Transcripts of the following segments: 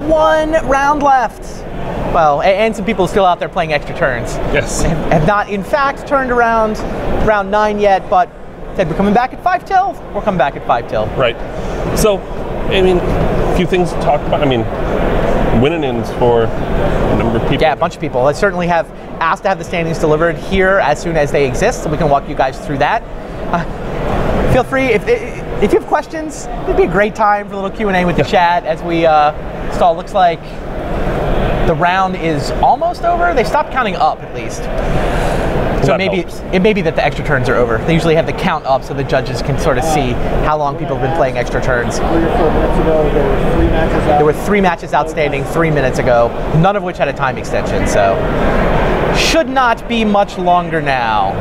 one round left. Well, and some people still out there playing extra turns. Yes. Have not, in fact, turned around round 9 yet, but said we're coming back at 5 till. We're coming back at 5 till. Right. So, I mean, a few things to talk about. I mean, win-and-ins for a number of people. Yeah, a bunch of people. I certainly have asked to have the standings delivered here as soon as they exist, so we can walk you guys through that. Feel free, if you have questions, it'd be a great time for a little Q&A with the chat as we stall. Looks like the round is almost over. They stopped counting up, at least. So maybe it may be that the extra turns are over. They usually have the count up so the judges can sort of see how long people have been playing extra turns. 3 or 4 minutes ago, there were 3 matches outstanding 3 minutes ago, none of which had a time extension, so should not be much longer now.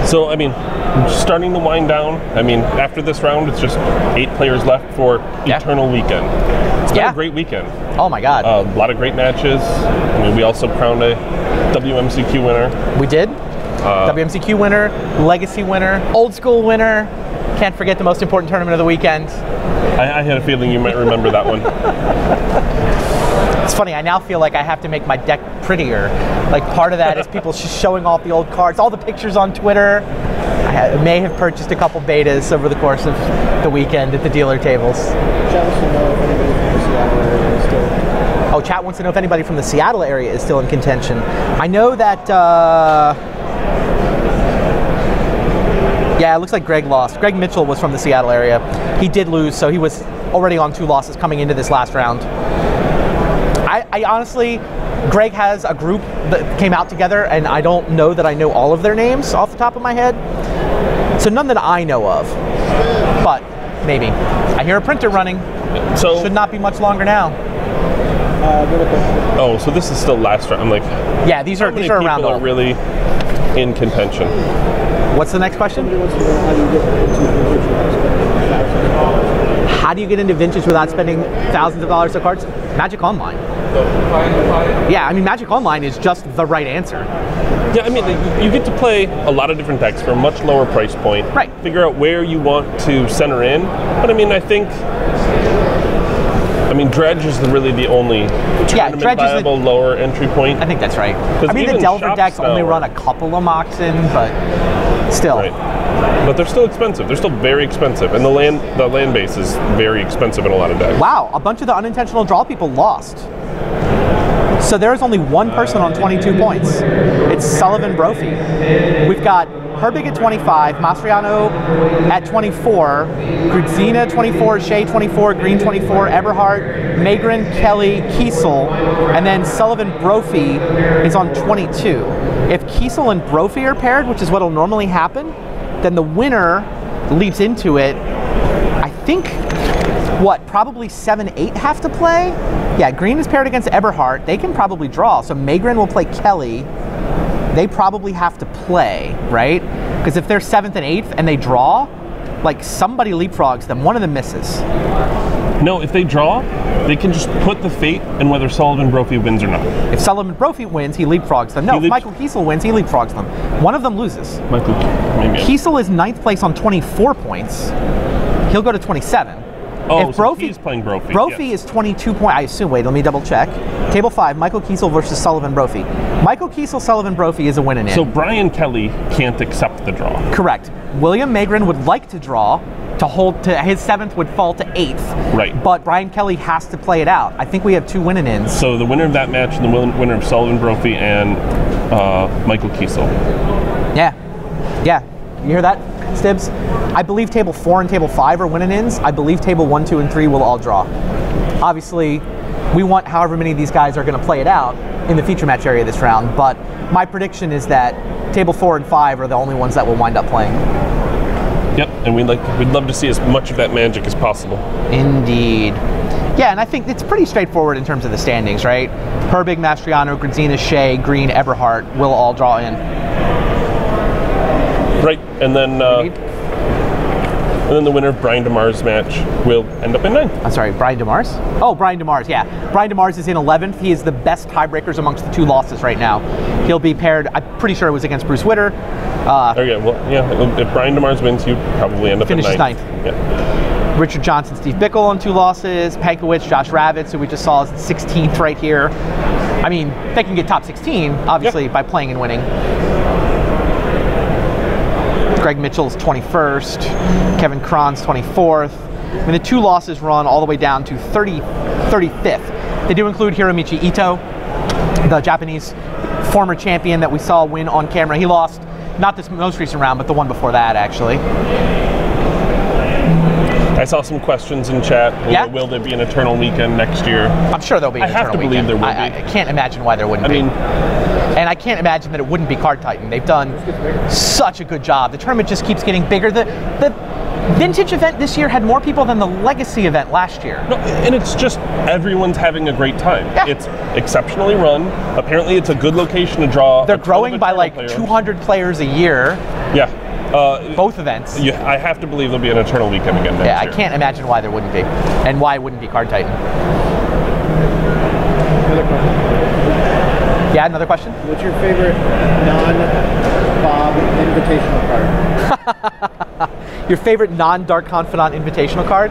So, I mean, starting to wind down. I mean, after this round, it's just 8 players left for Eternal Weekend. It's been a great weekend. Oh my God. A lot of great matches. I mean, we also crowned a WMCQ winner. We did. WMCQ winner, Legacy winner, Old School winner. Can't forget the most important tournament of the weekend. I had a feeling you might remember that one. It's funny, I now feel like I have to make my deck prettier. Like part of that is people showing off the old cards, all the pictures on Twitter. I may have purchased a couple betas over the course of the weekend at the dealer tables. Chat wants to know if anybody from the Seattle area is still in contention. I know that, yeah, it looks like Greg lost. Greg Mitchell was from the Seattle area. He did lose, so he was already on 2 losses coming into this last round. I honestly, Greg has a group that came out together, and I don't know that I know all of their names off the top of my head. So none that I know of, but maybe. I hear a printer running. So should not be much longer now. Oh, so this is still last round. I'm like, yeah, these are around. People are really in contention. What's the next question? How do you get into Vintage without spending thousands of dollars of cards? Magic Online. Yeah, I mean, Magic Online is just the right answer. Yeah, I mean, you get to play a lot of different decks for a much lower price point. Right. Figure out where you want to center in. But I mean, I think, Dredge is really the only tournament viable lower entry point. I think that's right. I mean, the Delver decks only run a couple of Moxen, but still. Right. But they're still expensive. They're still very expensive, and the land base is very expensive in a lot of decks. Wow, a bunch of the unintentional draw people lost. So there's only one person on 22 points. It's Sullivan Brophy. We've got Herbig at 25, Mastriano at 24, Grudzina 24, Shea 24, Green 24, Eberhardt, Magrann, Kelly, Kiesel, and then Sullivan Brophy is on 22. If Kiesel and Brophy are paired, which is what will normally happen, then the winner leaps into it. I think, probably 7-8 have to play? Yeah, Green is paired against Eberhardt. They can probably draw. So Magrann will play Kelly. They probably have to play, right? Because if they're 7th and 8th and they draw, like somebody leapfrogs them. One of them misses. No, if they draw, they can just put the fate in whether Sullivan Brophy wins or not. If Sullivan Brophy wins, he leapfrogs them. No, if Michael Kiesel wins, he leapfrogs them. One of them loses. Kiesel is 9th place on 24 points. He'll go to 27. Oh, if so he's playing Brophy. Brophy is 22 points. I assume. Wait, let me double check. Table 5, Michael Kiesel versus Sullivan Brophy. Michael Kiesel, Sullivan Brophy is a win and in. So Brian Kelly can't accept the draw. Correct. William Magrann would like to draw to hold to his 7th would fall to 8th. Right. But Brian Kelly has to play it out. I think we have 2 win and ins. So the winner of that match and the winner of Sullivan Brophy and Michael Kiesel. Yeah. Yeah. You hear that, Stibbs? I believe table 4 and table 5 are win and ins. I believe table 1, 2, and 3 will all draw. Obviously, we want however many of these guys are going to play it out in the feature match area this round, but my prediction is that table 4 and 5 are the only ones that will wind up playing. Yep, and we'd love to see as much of that magic as possible. Indeed. Yeah, and I think it's pretty straightforward in terms of the standings, right? Herbig, Mastriano, Grudzina, Shea, Green, Eberhardt will all draw in. Right, and then the winner of Brian DeMars' match will end up in 9th. I'm sorry, Brian DeMars? Oh, Brian DeMars, yeah. Brian DeMars is in 11th. He is the best tiebreakers amongst the 2 losses right now. He'll be paired, I'm pretty sure it was against Bruce Witter. Okay, well, yeah, if Brian DeMars wins, you probably end up in 9th. Finishes 9th. Yeah. Richard Johnson, Steve Bickle on 2 losses. Pankowicz, Josh Ravitz, who we just saw is 16th right here. I mean, they can get top 16, obviously, by playing and winning. Greg Mitchell's 21st. Kevin Cron's 24th. I mean, the 2 losses run all the way down to 35th. They do include Hiromichi Ito, the Japanese former champion that we saw win on camera. He lost, not this most recent round, but the one before that, actually. I saw some questions in chat. Will there be an Eternal Weekend next year? I'm sure there'll be an Eternal Weekend. I have to believe there will be. I can't imagine why there wouldn't be. And I can't imagine that it wouldn't be Card Titan. They've done such a good job. The tournament just keeps getting bigger. The Vintage event this year had more people than the Legacy event last year. No, and it's just everyone's having a a time. Yeah. It's exceptionally run. Apparently it's a good location to draw. They're growing by like 200 players a year. Yeah. Both events. I have to believe there'll be an Eternal Weekend again next year. I can't imagine why there wouldn't be. And why it wouldn't be Card Titan. Another question. Yeah, another question? What's your favorite non-Bob invitational card? Your favorite non-Dark Confidant invitational card?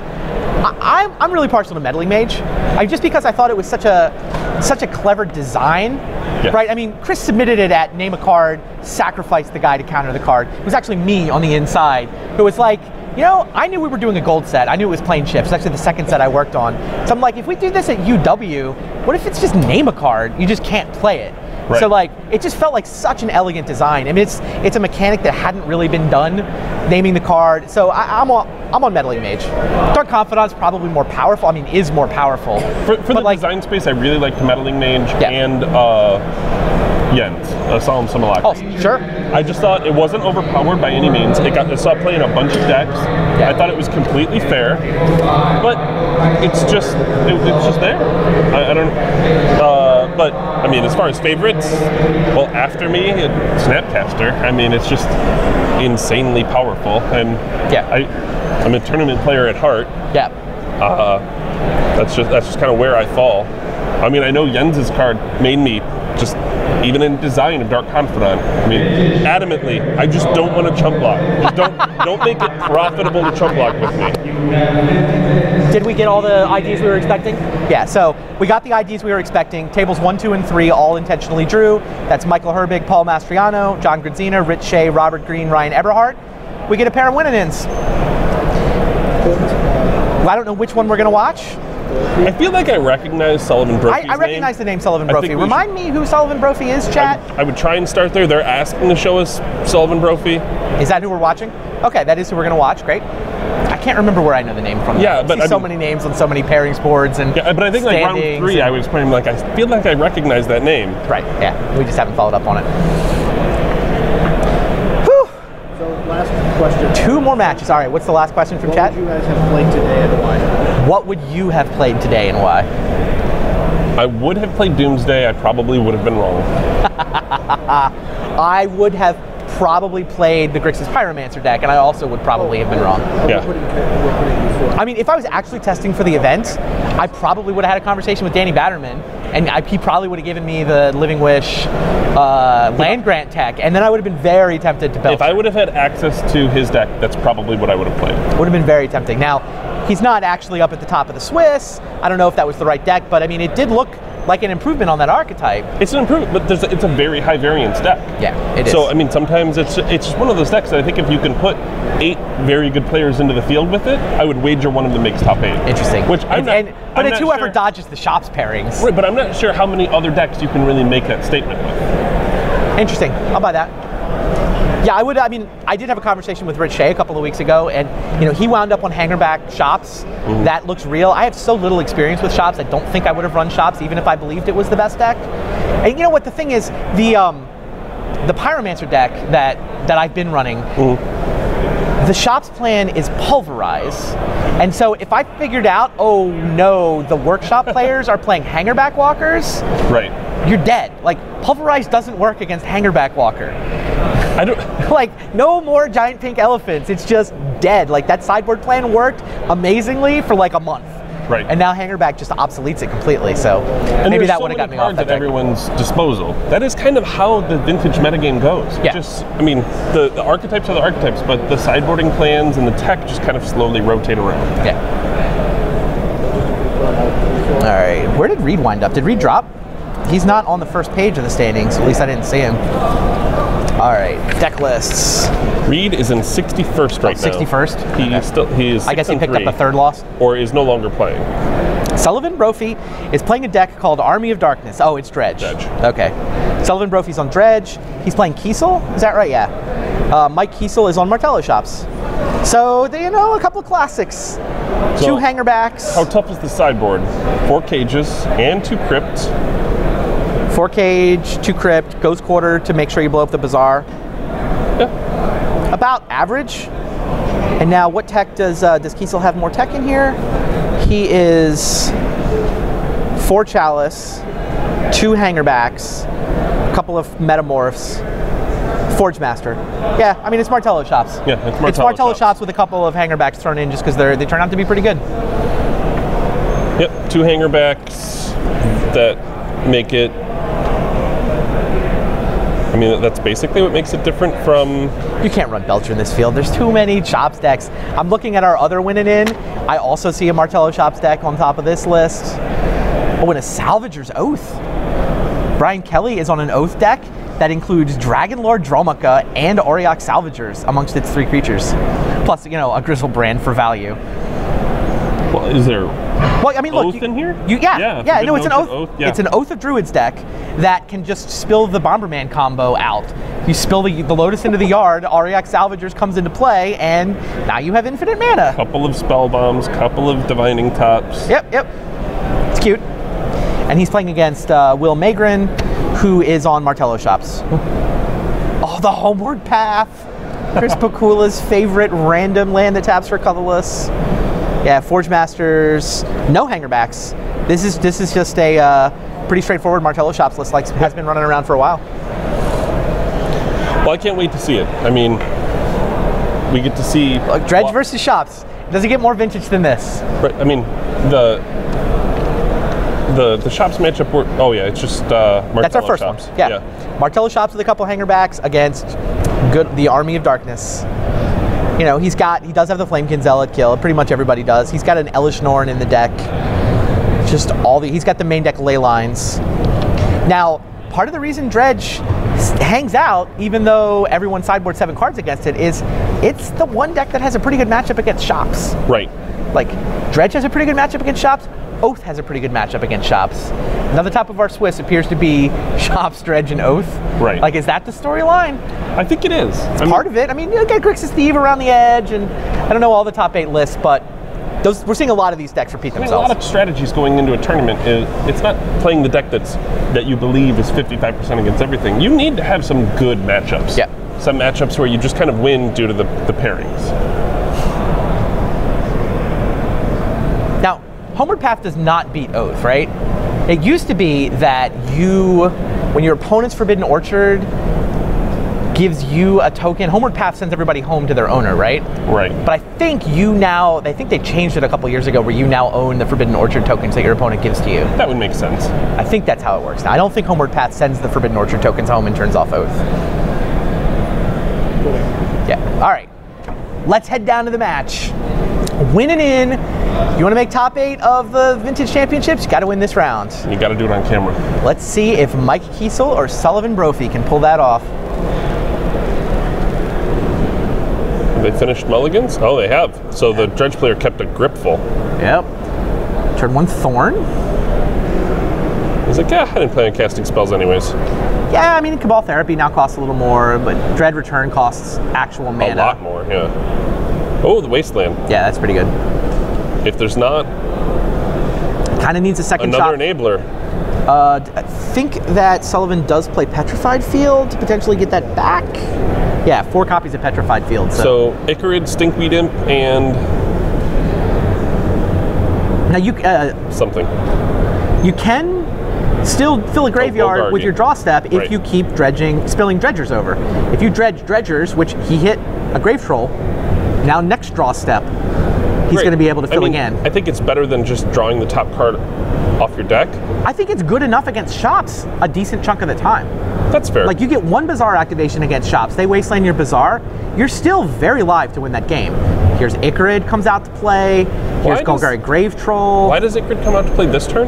I'm really partial to Meddling Mage. Just because I thought it was such a clever design. Yeah. Right? I mean, Chris submitted it at name a card, sacrifice the guy to counter the card. It was actually me on the inside who was like, you know, I knew we were doing a gold set. I knew it was plain chips. It's actually the second set I worked on. So I'm like, if we do this at UW, what if it's just name a card? You just can't play it. Right. So like, it just felt like such an elegant design. I mean, it's a mechanic that hadn't really been done, naming the card. So I'm on Meddling Mage. Dark Confidant's probably more powerful. I mean, is more powerful. For the design space, I really like the Meddling Mage and Jens, Solemn Simulacrum. Oh, sure. I just thought it wasn't overpowered by any means. I saw it play in a bunch of decks. Yeah. I thought it was completely fair, but it's just there. I don't. But I mean, as far as favorites, well, after me, Snapcaster. I mean, it's just insanely powerful, and I'm a tournament player at heart. Yeah. That's just kind of where I fall. I mean, I know Jens's card made me just, even in design of Dark Confidant, I mean, adamantly, I just don't want to chump block. Just don't make it profitable to chump block with me. Did we get all the IDs we were expecting? Yeah, so we got the IDs we were expecting. Tables 1, 2, and 3 all intentionally drew. That's Michael Herbig, Paul Mastriano, John Gradzina, Rich Shea, Robert Green, Ryan Eberhardt. We get a pair of win-and-ins. Well, I don't know which one we're going to watch. I feel like I recognize Sullivan Brophy's I recognize the name Sullivan Brophy. Remind me who Sullivan Brophy is, chat? I would try and start there. They're asking to show us Sullivan Brophy. Is that who we're watching? Okay, that is who we're going to watch. Great. I can't remember where I know the name from. Yeah, but I see so many names on so many pairings boards and but I think like round 3, I was playing like I feel like I recognize that name. Right. Yeah, we just haven't followed up on it. Last question. 2 more matches. All right, what's the last question from chat? What would you guys have played today and why? What would you have played today and why? I would have played Doomsday. I probably would have been wrong. I would have probably played the Grixis Pyromancer deck, and I also would probably have been wrong. Yeah. I mean, if I was actually testing for the event, I probably would have had a conversation with Danny Batterman, and he probably would have given me the Living Wish land grant tech, and then I would have been very tempted to Belcher. If I would have had access to his deck, that's probably what I would have played. Would have been very tempting. Now, he's not actually up at the top of the Swiss. I don't know if that was the right deck, but I mean, it did look like an improvement on that archetype. It's an improvement, but it's a very high variance deck. Yeah, it is. So, I mean, sometimes it's just one of those decks that I think if you can put 8 very good players into the field with it, I would wager one of them makes top 8. Interesting. Which but it's whoever dodges the shops pairings. Right, but I'm not sure how many other decks you can really make that statement with. Interesting. I'll buy that. Yeah, I would. I mean, I did have a conversation with Rich Shea a couple of weeks ago, and he wound up on Hangerback shops. Mm-hmm. That looks real. I have so little experience with shops. I don't think I would have run shops, even if I believed it was the best deck. And you know what? The thing is, the Pyromancer deck that I've been running. Mm-hmm. The shops plan is Pulverize. And so if I figured out, oh no, the workshop players are playing Hangerback Walkers, right? You're dead. Like, Pulverize doesn't work against Hangerback Walker. I don't like no more giant pink elephants. It's just dead. Like, that sideboard plan worked amazingly for like a month. Right. And now Hangerback just obsoletes it completely. So And maybe there's that so would have many got me off cards that at deck. everyone's disposal. That is kind of how the vintage metagame goes. Yeah. Just, I mean, the archetypes are the archetypes, but the sideboarding plans and the tech just kind of slowly rotate around. Yeah. All right. Where did Reed wind up? Did Reed drop? He's not on the first page of the standings. At least I didn't see him. All right. Deck lists. Reed is in 61st right now. 61st? He is. I guess he picked up the third loss. Or is no longer playing. Sullivan Brophy is playing a deck called Army of Darkness. Oh, it's Dredge. Dredge. Okay. Sullivan Brophy's on Dredge. He's playing Kiesel. Is that right? Yeah. Mike Kiesel is on Martello shops. So, they, a couple of classics. So, 2 Hangerbacks. How tough is the sideboard? 4 cages and 2 crypt. 4 cage, 2 crypt, Ghost Quarter to make sure you blow up the bazaar. Yeah. About average. And now, what tech does Kiesel have more tech in here? He is 4 Chalice, 2 Hangerbacks, a couple of Metamorphs, Forge Master. Yeah, I mean, it's Martello shops. Yeah, it's Martello shops with a couple of Hangerbacks thrown in just because they turn out to be pretty good. Yep, 2 Hangerbacks that make it. I mean, that's basically what makes it different from... You can't run Belcher in this field. There's too many Chops decks. I'm looking at our other winning in. I also see a Martello Chops deck on top of this list. Oh, and a Salvager's Oath. Brian Kelly is on an Oath deck that includes Dragonlord Dromica and Auriok Salvagers amongst its 3 creatures. Plus, a Grizzle Brand for value. Well, is there... Well, I mean, look, Oath in here? Yeah. No, it's an Oath. Yeah. It's an Oath of Druids deck that can just spill the Bomberman combo out. You spill the Lotus into the yard, Auriok Salvagers comes into play, and now you have infinite mana. Couple of spell bombs, couple of divining tops. Yep. It's cute. And he's playing against Will Magrann, who is on Martello shops. Oh, the Homeward Path. Chris Pakula's favorite random land that taps for colorless. Yeah, Forge Masters, no Hangerbacks. This is just a pretty straightforward Martello shops list, like has been running around for a while. Well, I can't wait to see it. I mean, we get to see Dredge versus shops. Does it get more vintage than this? Right. I mean, the shops matchup. Oh yeah, it's just Martello That's our first shops. one. Yeah. Martello shops with a couple Hangerbacks against the Army of Darkness. He does have the Flamekin Zealot kill. Pretty much everybody does. He's got an Elish Norn in the deck. He's got the main deck ley lines. Now, part of the reason Dredge hangs out, even though everyone sideboards 7 cards against it, is it's the one deck that has a pretty good matchup against shops. Right. Like, Dredge has a pretty good matchup against shops. Oath has a pretty good matchup against shops. Now, the top of our Swiss appears to be shops, Dredge, and Oath. Right. Like, is that the storyline? I think it is. It's part of it. I mean, you get Grixis Thief around the edge, and I don't know all the top 8 lists, but we're seeing a lot of these decks repeat themselves. A lot of strategies going into a tournament. It's not playing the deck that you believe is 55% against everything. You need to have some good matchups. Yeah. Some matchups where you just kind of win due to the pairings. Now, Homeward Path does not beat Oath, right? It used to be that when your opponent's Forbidden Orchard gives you a token, Homeward Path sends everybody home to their owner, right? Right. But I think they changed it a couple years ago where you now own the Forbidden Orchard tokens that your opponent gives to you. That would make sense. I think that's how it works now. I don't think Homeward Path sends the Forbidden Orchard tokens home and turns off Oath. Yeah, all right. Let's head down to the match. Winning in. You want to make top 8 of the Vintage Championships? You got to win this round. You got to do it on camera. Let's see if Mike Kiesel or Sullivan Brophy can pull that off. Have they finished mulligans? Oh, they have. So the Dredge player kept a gripful. Yep. Turn 1 Thorn. He's like, yeah, I didn't plan on casting spells anyways. Yeah, I mean, Cabal Therapy now costs a little more, but Dread Return costs actual mana. A lot more, yeah. Oh, the Wasteland. Yeah, that's pretty good. If there's not... Kind of needs a second another shot. enabler. I think that Sullivan does play Petrified Field to potentially get that back. Yeah, 4 copies of Petrified Field. So Icarid, Stinkweed Imp, and... Now you... something. You can still fill a graveyard with your draw step if right. you keep spilling dredgers over. If you dredge dredgers, which he hit a grave troll, now next draw step, he's going to be able to fill again. I think it's better than just drawing the top card off your deck. I think it's good enough against shops a decent chunk of the time. That's fair. Like, you get one Bazaar activation against shops, they wasteland your Bazaar, you're still very live to win that game. Here's Icarid comes out to play. Here's Golgari Grave Troll. Why does Icarid come out to play this turn?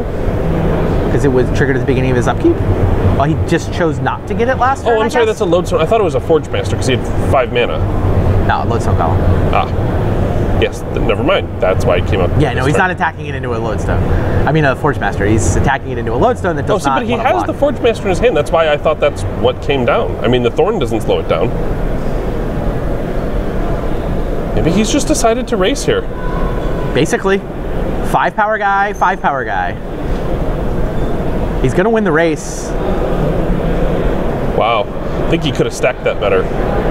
Because it was triggered at the beginning of his upkeep. Well, he just chose not to get it last turn. Oh, I'm sorry, that's a Lodestone. I thought it was a Forge Master because he had 5 mana. No, Lodestone Golem. Ah. Yes, never mind. That's why it came out. Yeah, no, he's not attacking it into a Lodestone. I mean, a Forge Master. He's attacking it into a Lodestone that does not. But he has the Forge Master in his hand. That's why I thought that's what came down. I mean, the Thorn doesn't slow it down. Maybe he's just decided to race here. Basically, 5 power guy, 5 power guy. He's gonna win the race. Wow. I think he could have stacked that better.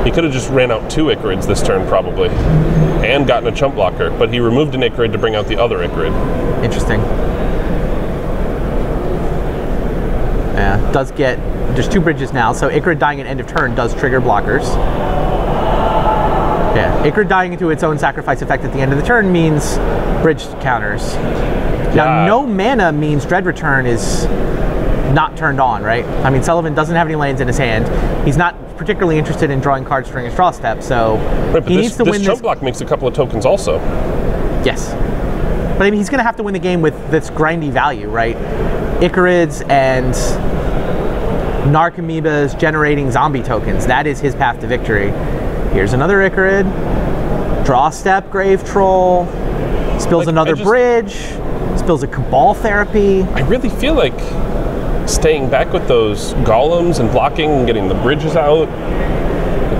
He could have just ran out 2 Icarids this turn, probably, and gotten a chump blocker, but he removed an Icarid to bring out the other Icarid. Interesting. Yeah, does get, there's 2 bridges now, so Icarid dying at end of turn does trigger blockers. Yeah, Icarid dying into its own sacrifice effect at the end of the turn means bridge counters. Now, no mana means Dread Return is not turned on, right? I mean, Sullivan doesn't have any lands in his hand. He's not particularly interested in drawing cards during his draw step, so he needs to win this. This chump block makes a couple of tokens also. Yes. But I mean, he's going to have to win the game with this grindy value, right? Icarids and Narcomoebas generating zombie tokens. That is his path to victory. Here's another Icarid. Draw step, Grave Troll. Spills another bridge. Spills a Cabal Therapy. I really feel like staying back with those golems and blocking and getting the bridges out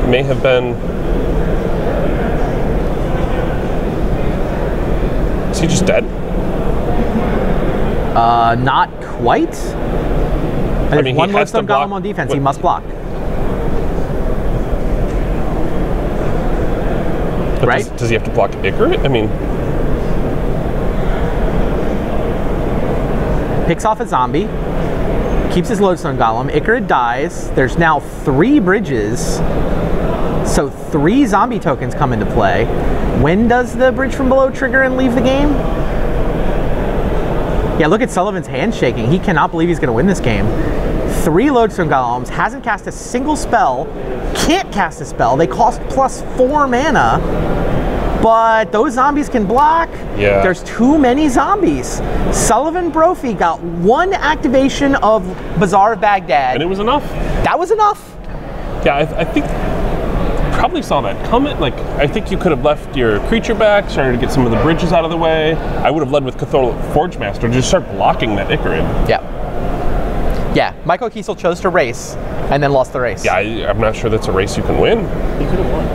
may have been. Is he just dead? Not quite. I mean, one Lodestone Golem on defense. He must block. But right? Does he have to block Icarid? I mean, picks off a zombie. Keeps his Lodestone Golem. Icarid dies. There's now 3 bridges. So 3 zombie tokens come into play. When does the bridge from below trigger and leave the game? Yeah, look at Sullivan's hand shaking. He cannot believe he's going to win this game. 3 Lodestone Golems. Hasn't cast a single spell. Can't cast a spell. They cost +4 mana. But those zombies can block. Yeah. There's too many zombies. Sullivan Brophy got 1 activation of Bazaar of Baghdad. And it was enough. That was enough. Yeah, I think probably saw that coming. Like, I think you could have left your creature back, started to get some of the bridges out of the way. I would have led with Cthulhu Forge Master to just start blocking that Icarid. Yeah. Yeah, Michael Kiesel chose to race and then lost the race. Yeah, I'm not sure that's a race you can win. He could have won.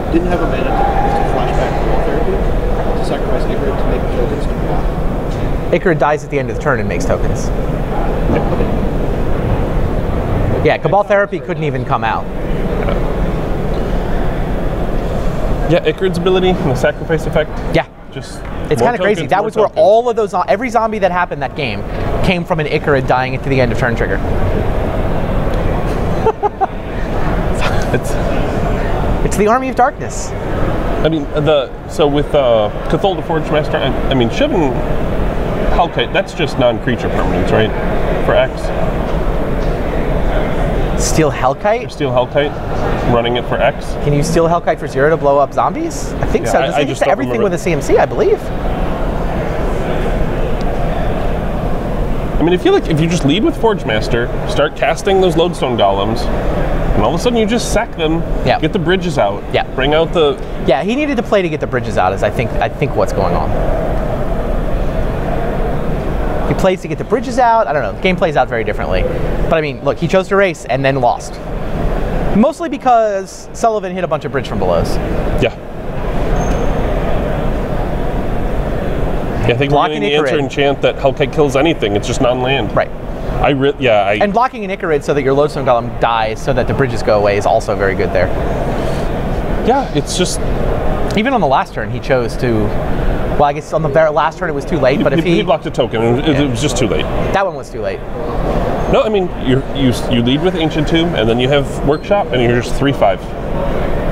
He didn't have a mana to flashback Cabal Therapy, to sacrifice Icarid to make tokens to block. Icarid dies at the end of the turn and makes tokens. Yeah. Yeah, Cabal Therapy couldn't even come out. Yeah, Icarid's ability and the sacrifice effect. Yeah. Just it's kind of crazy. That was where all of those, every zombie that happened that game came from an Icarid dying at the end of turn trigger. It's the Army of Darkness. I mean, so with Cthulhu Forge Master, I mean, Shivan Hellkite, that's just non-creature permanents, right? For X. Steal Hellkite? Steel Hellkite, running it for X. Can you steal Hellkite for 0 to blow up zombies? I think so. Does it just everything with a CMC, I believe? I mean, I feel like if you just lead with Forge Master, start casting those Lodestone Golems, and all of a sudden you just sack them, get the bridges out, bring out the... Yeah, he needed to play to get the bridges out, is I think what's going on. He plays to get the bridges out. I don't know. The game plays out very differently. But I mean, look, he chose to race and then lost. Mostly because Sullivan hit a bunch of bridge from belows. Yeah. Yeah, I think we're getting the answer enchant that Hellkite kills anything. It's just non-land. Right. And blocking an Icarid so that your Lodestone Golem dies so that the bridges go away is also very good there. Yeah, it's just... Even on the last turn, he chose to... Well, I guess on the very last turn it was too late, but if he blocked a token, it was just too late. That one was too late. No, I mean, you lead with Ancient Tomb, and then you have Workshop, and you're just 3/5.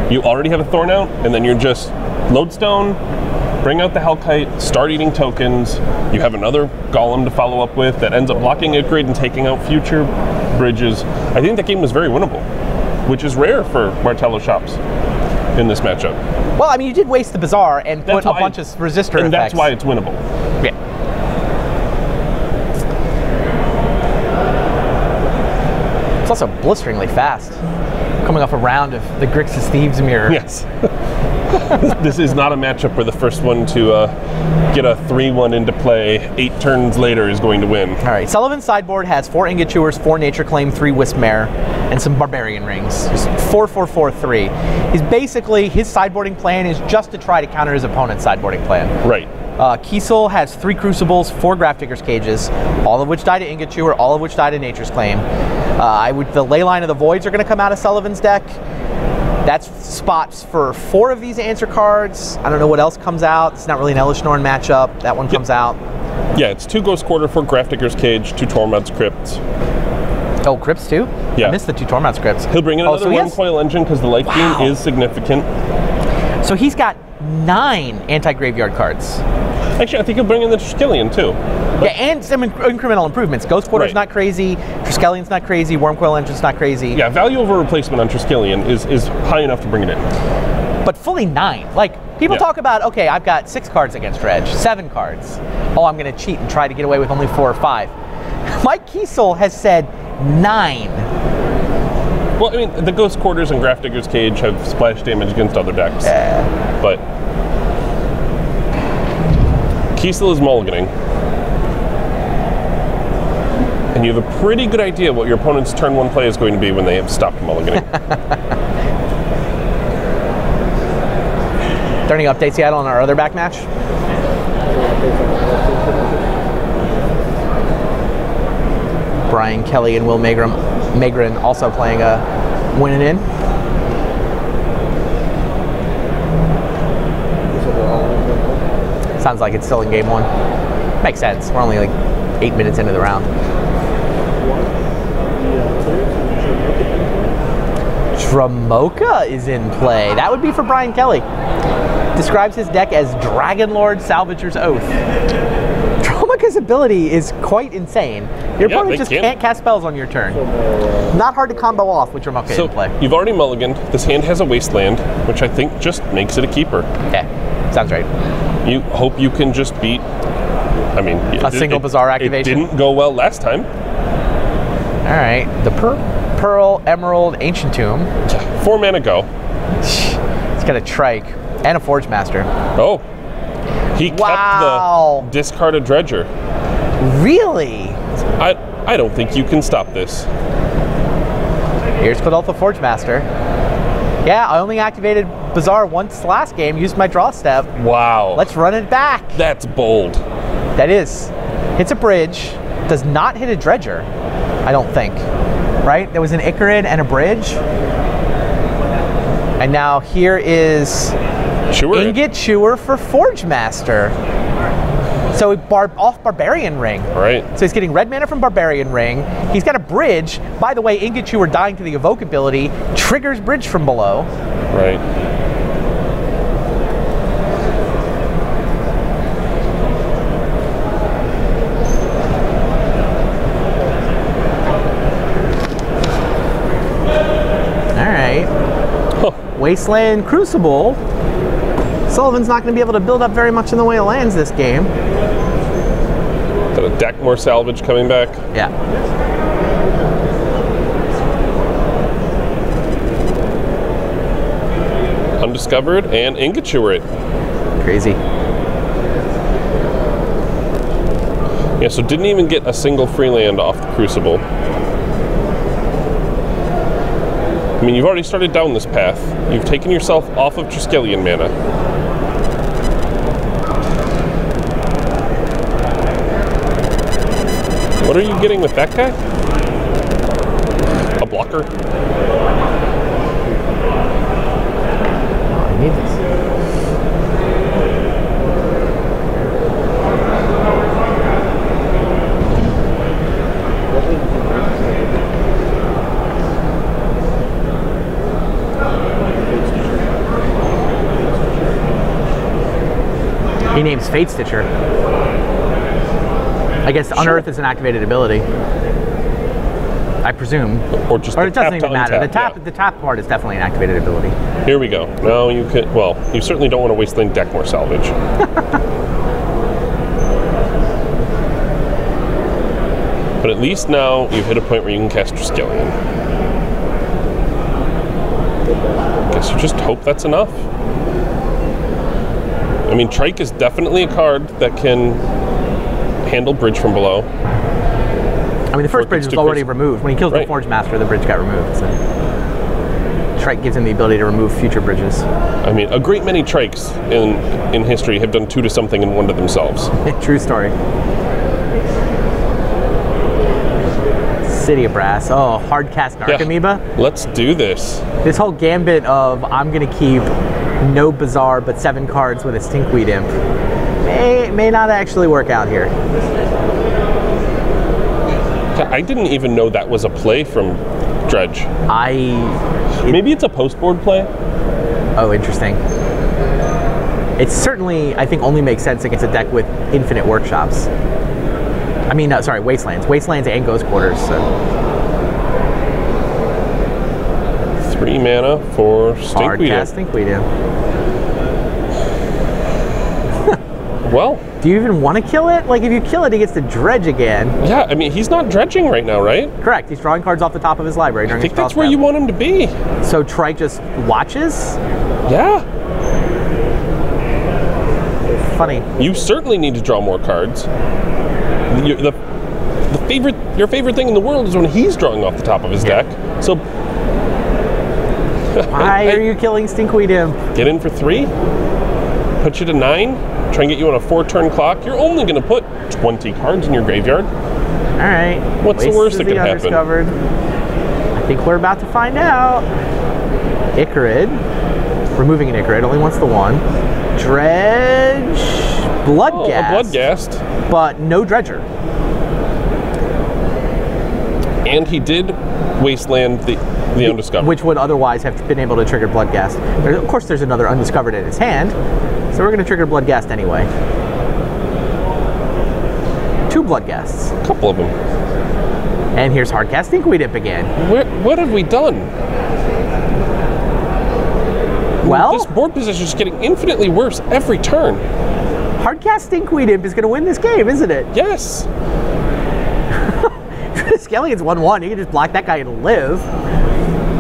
You already have a Thorn out, and then you're just Lodestone, bring out the Hellkite, start eating tokens. You have another Golem to follow up with that ends up blocking a grid and taking out future bridges. I think that game was very winnable, which is rare for Martello shops in this matchup. Well, I mean, you did waste the Bazaar and put a bunch of resistor and effects. that's why it's winnable. Yeah. It's also blisteringly fast. Coming off a round of the Grixis Thieves Mirror. Yes. This is not a matchup where the first one to get a 3-1 into play 8 turns later is going to win. All right, Sullivan's sideboard has 4 Ingot Chewers, 4 Nature Claim, 3 Wisp-Mare, and some Barbarian Rings. Just 4-4-4-3. He's basically, his sideboarding plan is just to try to counter his opponent's sideboarding plan. Right. Kiesel has 3 Crucibles, 4 Grafdigger's Cages, all of which die to Ingot Chewer, all of which die to Nature's Claim. The Leyline of the Voids are going to come out of Sullivan's deck. That's spots for 4 of these answer cards. I don't know what else comes out. It's not really an Elishnorn matchup. That one comes out. Yeah, it's 2 Ghost Quarter, 4 Grafdigger's Cage, 2 Tormod's Crypts. Oh, Crypts too? Yeah. I missed the 2 Tormod's Crypts. He'll bring in another One Coil Engine because the life gain is significant. So he's got 9 anti-graveyard cards. Actually, I think he'll bring in the Triskelion too. Yeah, and some incremental improvements. Ghost Quarter's not crazy, Triskellion's not crazy, Worm Coil Engine's not crazy. Yeah, value over replacement on Triskelion is high enough to bring it in. But fully 9. Like, people talk about, okay, I've got 6 cards against Dredge, 7 cards. Oh, I'm going to cheat and try to get away with only 4 or 5. Mike Kiesel has said 9. Well, I mean, the Ghost Quarters and Grafdigger's Cage have splash damage against other decks. But Kiesel is mulliganing. And you have a pretty good idea what your opponent's turn 1 play is going to be when they have stopped mulliganing. Are there any updates yet on our other back match? Brian Kelly and Will Magrann also playing a winning in. Sounds like it's still in game 1. Makes sense. We're only like 8 minutes into the round. Dramoka is in play. That would be for Brian Kelly. Describes his deck as Dragon Lord Salvager's Oath. Dramoka's ability is quite insane. Your opponent just can't cast spells on your turn. Not hard to combo off with Dramoka in play. You've already mulliganed. This hand has a Wasteland, which I think just makes it a keeper. Okay, sounds right. You hope you can just beat, I mean, a single Bazaar activation. It didn't go well last time. All right, the Pearl, Emerald, Ancient Tomb. 4 mana go. It's got a Trike and a Forge Master. Oh, he kept the discarded Dredger. Really? I don't think you can stop this. Here's Quadoltha Forge Master. Yeah, I only activated Bazaar once last game, used my draw step. Wow. Let's run it back. That's bold. That is. Hits a bridge, does not hit a Dredger, I don't think. Right? There was an Icarid and a bridge. And now here is Ingot Chewer for Forge Master. So off Barbarian Ring. Right. So he's getting red mana from Barbarian Ring. He's got a bridge. By the way, Ingot Chewer dying to the Evoke ability triggers bridge from below. Right. Wasteland Crucible. Sullivan's not going to be able to build up very much in the way of lands this game. Got a deck more salvage coming back. Yeah. Undiscovered and Ingot Chewer it. Crazy. Yeah, so didn't even get a single free land off the Crucible. I mean, you've already started down this path. You've taken yourself off of Triskelion mana. What are you getting with that guy? A blocker? Oh, I need this. renames Fate Stitcher. I guess Unearth is an activated ability. I presume. Or just it doesn't even matter. Untap, The tap part is definitely an activated ability. Here we go. Now you could, well, you certainly don't want to wasteland deck more salvage. But at least now you've hit a point where you can cast Triskelion. Guess you just hope that's enough. I mean, Trike is definitely a card that can handle bridge from below. I mean, the first bridge was already removed. When he kills the Forge Master, the bridge got removed. So Trike gives him the ability to remove future bridges. I mean, a great many Trikes in history have done 2 to something and 1 to themselves. True story. City of Brass. Oh, hard cast Narcomoeba. Let's do this. This whole gambit of I'm going to keep no Bazaar but 7 cards with a Stinkweed Imp may not actually work out here. I didn't even know that was a play from Dredge. Maybe it's a post-board play? Oh, interesting. It certainly, I think, only makes sense against a deck with infinite workshops. I mean, sorry, Wastelands. Wastelands and Ghost Quarters. So. 3 mana for Stinkweed. Hard cast Stinkweed Imp. Well, do you even want to kill it? Like, if you kill it, he gets to dredge again. Yeah, I mean, he's not dredging right now, right? Correct. He's drawing cards off the top of his library during I think his that's where you want him to be. So Trike just watches? Yeah. Funny. You certainly need to draw more cards. Your favorite thing in the world is when he's drawing off the top of his deck. So why are you killing Stinkweed Imp? Get in for 3, put you to 9, try and get you on a 4-turn clock. You're only going to put 20 cards in your graveyard. All right. What's the worst that could happen? I think we're about to find out. Icarid. Removing an Icarid, only wants the 1. Dredge. Bloodghast. A Bloodghast. But no Dredger. And he did wasteland the Undiscovered. Which would otherwise have been able to trigger Bloodghast. Of course, there's another Undiscovered in his hand, so we're going to trigger Bloodghast anyway. 2 Bloodghasts. A couple of them. And here's Hardcast Stinkweed Imp again. What have we done? Well, this board position is getting infinitely worse every turn. Hardcast Stinkweed Imp is going to win this game, isn't it? Yes. Skellion's 1/1. You can just block that guy and live.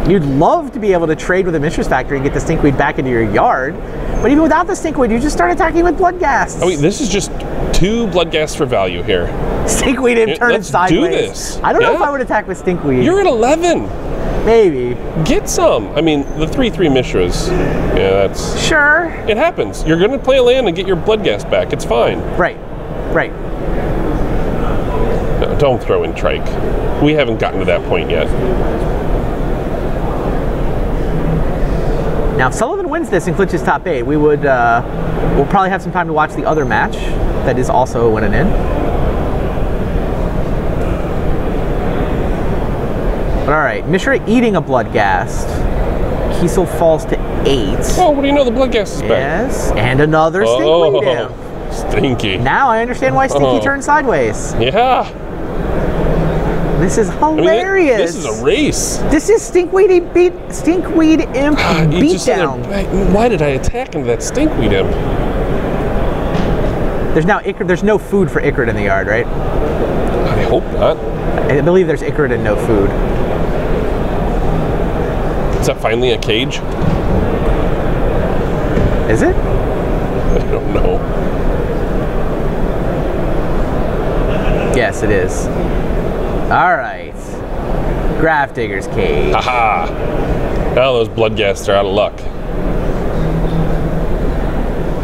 You'd love to be able to trade with a Mistress Factory and get the Stinkweed back into your yard. But even without the Stinkweed, you just start attacking with Bloodghasts. I mean, this is just 2 Bloodghasts for value here. Stinkweed Imp turning sideways. Let's do this. I don't know if I would attack with Stinkweed. You're at 11. Maybe. Get some. I mean, the 3/3 Mishras. Yeah, that's... Sure. It happens. You're going to play a land and get your Bloodghast back. It's fine. Right. Right. No, don't throw in Trike. We haven't gotten to that point yet. Now, if Sullivan wins this and clinches top 8, we would, we'll probably have some time to watch the other match that is also winning in. But all right, Mishra eating a Bloodghast. Kiesel falls to 8. Oh, what do you know? The Bloodghast is back. Yes, and another Stinkweed Imp. Stinky. Now I understand why Stinky turned sideways. Yeah. This is hilarious. I mean, this is a race. This is Stinkweed Imp beatdown. Why did I attack into that Stinkweed Imp? There's no food for Icarid in the yard, right? I hope not. I believe there's Icarid and no food. Is that finally a cage? Is it? I don't know. Yes, it is. All right. Grafdigger's Cage. Haha. Well, those Bloodghasts are out of luck.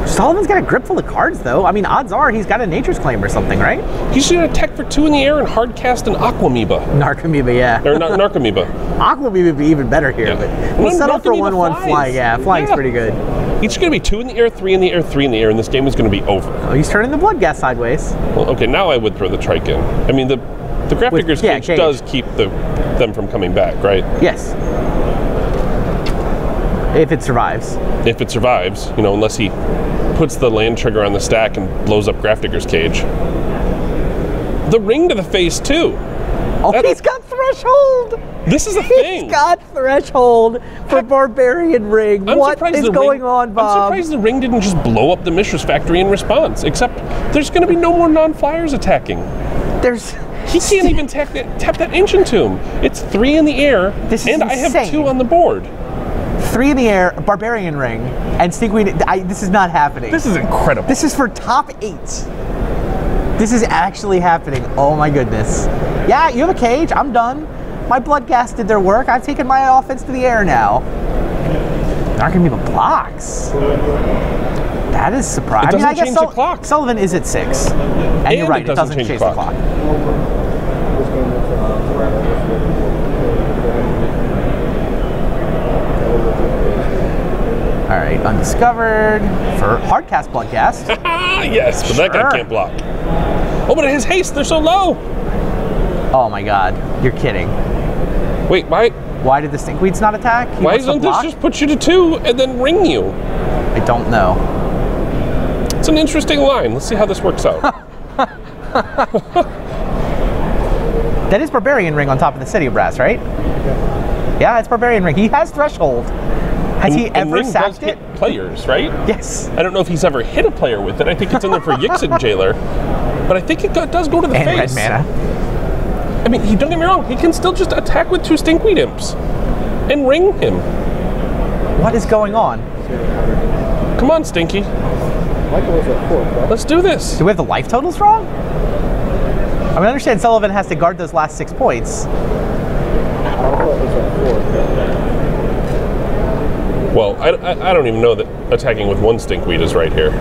Sullivan's got a grip full of cards, though. I mean, odds are he's got a Nature's Claim or something, right? He's going to attack for 2 in the air and hard cast an Aquamoeba. Narcomoeba, yeah. Or Narcomoeba. Aquamoeba would be even better here, but we'll settle for 1/1 flying. Yeah, flying's pretty good. Each going to be 2 in the air, 3 in the air, 3 in the air, and this game is going to be over. Oh, he's turning the Bloodghast sideways. Well, okay, now I would throw the Trike in. I mean, the Grafdigger's Cage does keep them from coming back, right? Yes. If it survives. If it survives, you know, unless he puts the land trigger on the stack and blows up Grafdigger's Cage. The ring to the face, too. Oh, he's got Threshold! This is a thing. He's got Threshold for Barbarian Ring. What is going on, Bob? I'm surprised the ring didn't just blow up the Mishra's factory in response, except there's going to be no more non-flyers attacking. He can't even tap that Ancient Tomb. It's 3 in the air, and I have 2 on the board. 3 in the air, Barbarian Ring, and Stinkweed. This is not happening. This is incredible. This is for top 8. This is actually happening. Oh my goodness. Yeah, you have a cage. I'm done. My blood gas did their work. I've taken my offense to the air now. There aren't going to be blocks. That is surprising. It doesn't change the clock. Sullivan is at 6. And you're right, it doesn't change the clock. All right, undiscovered for Hardcast Bloodcast. Yes, but that guy can't block. Oh, but his haste, they're so low. Oh my God, you're kidding. Wait, why? Why did the Stinkweeds not attack? Why doesn't this just put you to 2 and then ring you? I don't know. It's an interesting line. Let's see how this works out. That is Barbarian Ring on top of the City of Brass, right? Yeah, it's Barbarian Ring. He has Threshold. Has he ever sacked it? Hit players, right? Yes. I don't know if he's ever hit a player with it. I think it's in there for Yixin Jailer. But I think it does go to the face. And red mana. I mean, don't get me wrong. He can still just attack with 2 Stinkweed Imps and ring him. What is going on? Come on, Stinky. Let's do this. Do we have the life totals wrong? I mean, I understand Sullivan has to guard those last 6 points. Well, I don't even know that attacking with 1 Stinkweed is right here.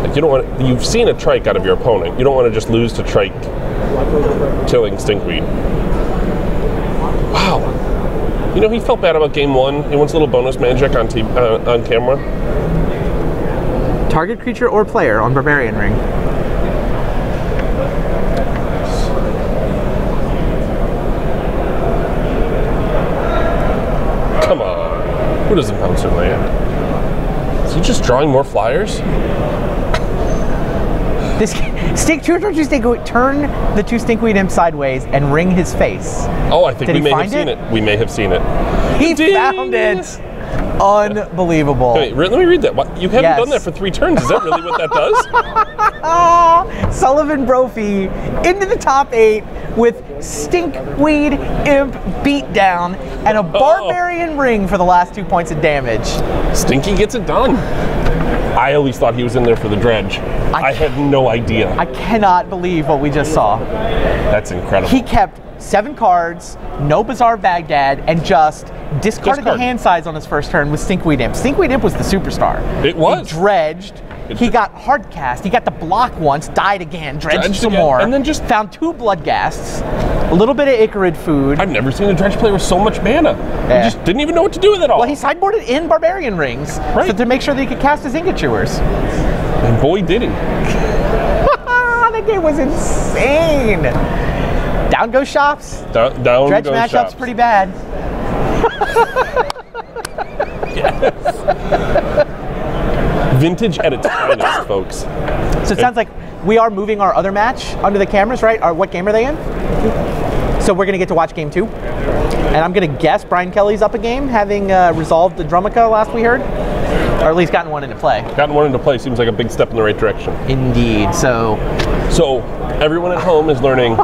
Like, you don't want. You've seen a trike out of your opponent. You don't want to just lose to trike killing Stinkweed. Wow. You know, he felt bad about game 1. He wants a little bonus magic on camera. Target creature or player on Barbarian Ring. Come on. Who doesn't bounce their land? Is he just drawing more flyers? This turn the 2 Stinkweed Imps sideways and ring his face. Oh, I think we may have seen it. We may have seen it. He found it. Unbelievable. Wait, let me read that. You haven't done that for 3 turns. Is that really what that does? Sullivan Brophy into the top 8 with Stinkweed Imp beatdown and a Barbarian Ring for the last 2 points of damage. Stinky gets it done. I always thought he was in there for the Dredge. I had no idea. I cannot believe what we just saw. That's incredible. He kept 7 cards, no Bazaar Baghdad, and just discarded the hand size on his first turn with Stinkweed Imp. Stinkweed Imp was the superstar. It was. He dredged. He got hardcast. He got the block once, died again, dredged some more, and then just found 2 Bloodghasts, a little bit of Icarid food. I've never seen a Dredge player with so much mana. He just didn't even know what to do with it all. Well, he sideboarded in Barbarian Rings to make sure that he could cast his Ingot Chewers. And boy, did he. That game was insane. Down goes Shops. Down Dredge goes matchup's Shops. pretty bad. Yes. Vintage at its finest, folks. So it sounds like we are moving our other match under the cameras, right? What game are they in? So we're going to get to watch game 2. And I'm going to guess Brian Kelly's up a game, having resolved the Drumica last we heard. Or at least gotten one into play. Gotten one into play seems like a big step in the right direction. Indeed. So everyone at home is learning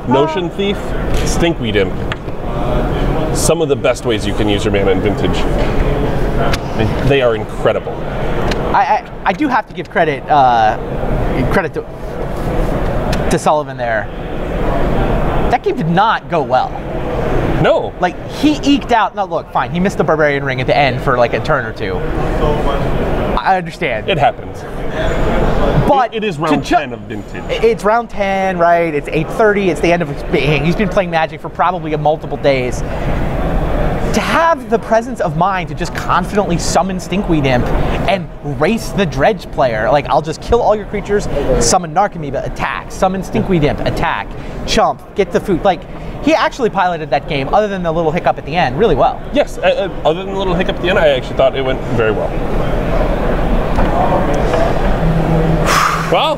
Notion Thief, Stinkweed Imp. Some of the best ways you can use your mana in Vintage. They are incredible. I do have to give credit to Sullivan there. That game did not go well. No. Like, he eked out. No, look, fine. He missed the Barbarian Ring at the end for like a turn or 2. I understand. It happens. But it is round 10 of Vintage. It's round 10, right? It's 8:30. It's the end of his being. He's been playing Magic for probably multiple days. To have the presence of mind to just confidently summon Stinkweed Imp and race the Dredge player, like, I'll just kill all your creatures, summon Narcomoeba, attack, summon Stinkweed Imp, attack, chump, get the food. Like, He actually piloted that game, other than the little hiccup at the end, really well. Yes, other than the little hiccup at the end, I actually thought it went very well. Well,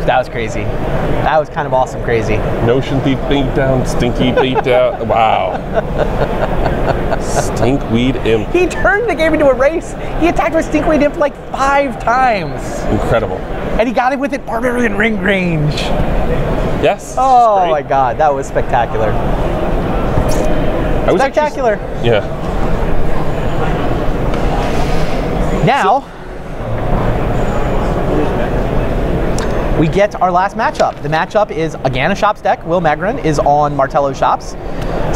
that was crazy. That was kind of awesome crazy. Notion thief beat down, stinky beat down. Wow. Stinkweed imp. He turned the game into a race. He attacked with Stinkweed imp like 5 times. Incredible. And he got him with it Barbarian ring range. Yes. Oh my god, that was spectacular. Spectacular. Yeah. Now, we get our last matchup. The matchup is again a Shops deck. Will Magrann is on Martello Shops.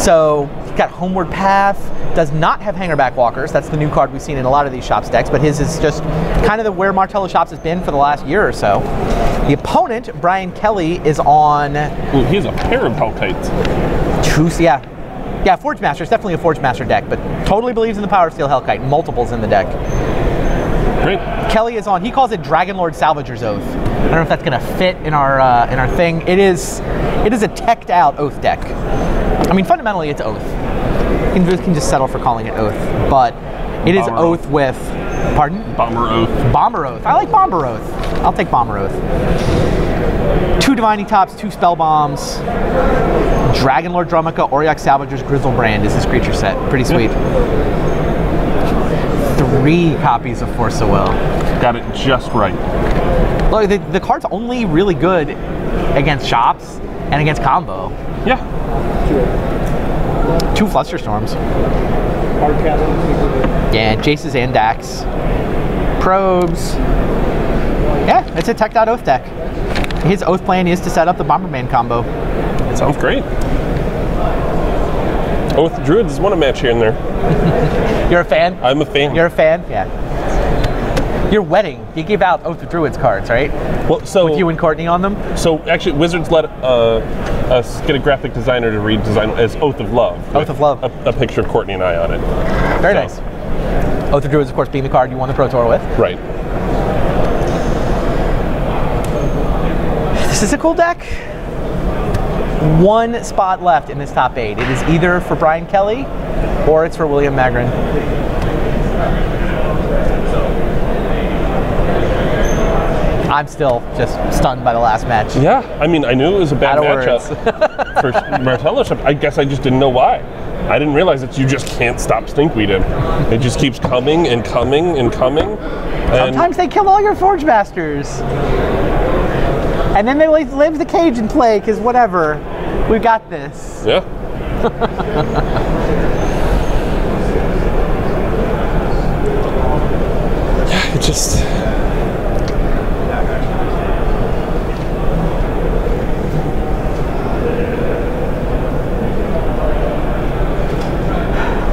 So he's got Homeward Path, does not have Hangerback Walkers. That's the new card we've seen in a lot of these Shops decks, but his is just kind of where Martello Shops has been for the last year or so. The opponent, Brian Kelly, is on... Ooh, he has a pair of Hellkites. Yeah, Forge Master. It's definitely a Forge Master deck, but totally believes in the power of Steel Hellkite. Multiples in the deck. Great. Kelly is on, he calls it Dragon Lord Salvager's Oath. I don't know if that's going to fit in our thing. It is a teched out Oath deck. I mean, fundamentally, it's Oath. You can just settle for calling it Oath, but it is Oath with, pardon? Bomber Oath. Bomber Oath. I like Bomber Oath. I'll take Bomber Oath. 2 Divining Tops, 2 Spell Bombs. Dragon Lord Drumica, Auriok Salvager's Grizzlebrand is his creature set. Pretty sweet. 3 copies of Force of Will. Got it just right. Look, the card's only really good against Shops and against combo. Yeah. 2 Flusterstorms. Hardcasting. Yeah, Jaces and Dax. Probes. Yeah, it's a teched out Oath deck. His Oath plan is to set up the Bomberman combo. Sounds great. Oath Druids has won a match here and there. You're a fan? I'm a fan. You're a fan? Yeah. Your wedding, you gave out Oath of Druids cards, right? Well, so with you and Courtney on them? So actually, Wizards let us get a graphic designer to redesign as Oath of Love. Oath of Love. A picture of Courtney and I on it. Very nice. Oath of Druids, of course, being the card you won the Pro Tour with. Right. This is a cool deck. 1 spot left in this top 8. It is either for Brian Kelly or it's for William Magrann. I'm still just stunned by the last match. Yeah, I mean, I knew it was a bad matchup for Martello Shop. I guess I just didn't know why. I didn't realize that you just can't stop Stinkweed him. It just keeps coming and coming and coming. Sometimes they kill all your Forge Masters. And then they leave the cage in play, because whatever. We got this. Yeah. Yeah, it just...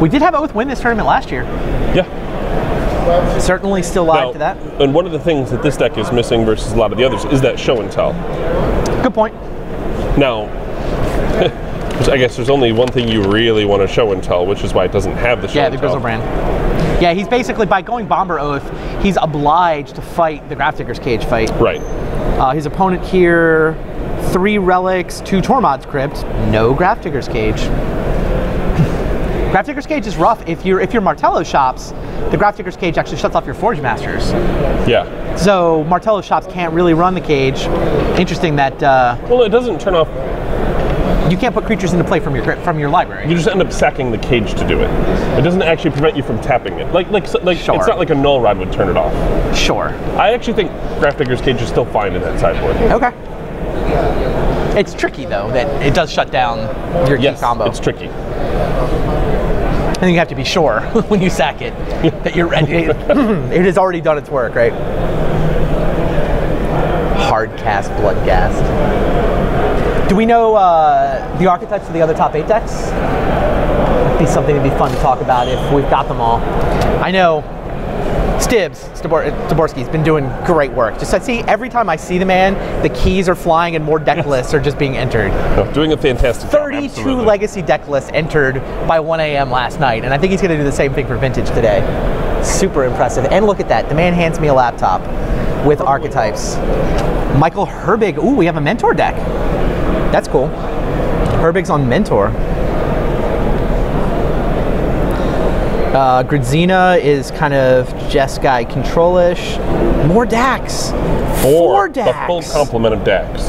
We did have Oath win this tournament last year. Yeah. Certainly still live to that. And one of the things that this deck is missing versus a lot of the others is that show and tell. Good point. Now, I guess there's only one thing you really want to show and tell, which is why it doesn't have the show and tell. Yeah, the Grizzlebrand. Yeah, he's basically, by going Bomber Oath, he's obliged to fight the Grafdigger's Cage fight. Right. His opponent here, 3 Relics, 2 Tormod's Crypt, no Grafdigger's Cage. Grafdigger's Cage is rough. If you're Martello Shops, the Grafdigger's Cage actually shuts off your Forge Masters. Yeah. So Martello Shops can't really run the cage. Interesting that... well, it doesn't turn off... You can't put creatures into play from your library. You just end up sacking the cage to do it. It doesn't actually prevent you from tapping it. Like Sure. It's not like a null rod would turn it off. Sure. I actually think Grafdigger's Cage is still fine in that sideboard. Okay. It's tricky, though, that it does shut down your key combo. It's tricky. I think you have to be sure when you sack it that you're ready. It has already done its work, right? Hardcast, Bloodcast. Do we know the archetypes of the other top 8 decks? That'd be something that'd be fun to talk about if we've got them all. I know Staborski's been doing great work. Just I see every time I see the man, the keys are flying and more deck lists are just being entered. No, doing a fantastic job. 32 absolutely. legacy deck lists entered by 1 a.m. last night, and I think he's going to do the same thing for Vintage today. Super impressive. And look at that. The man hands me a laptop with archetypes. Michael Herbig. Ooh, we have a Mentor deck. That's cool. Herbig's on Mentor. Gridzina is kind of Jeskai control-ish. More Dax. Four Dax. The full complement of Dax.